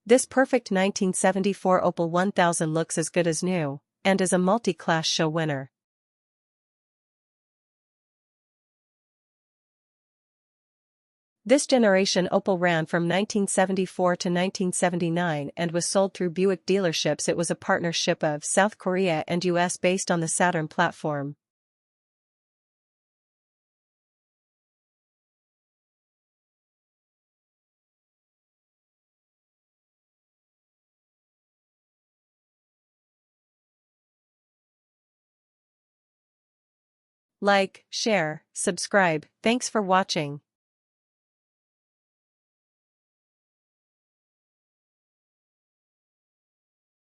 This perfect 1974 Opel 1000 looks as good as new, and is a multi-class show winner. This generation Opel ran from 1974 to 1979 and was sold through Buick dealerships. It was a partnership of South Korea and US based on the Saturn platform. Like, share, subscribe. Thanks for watching.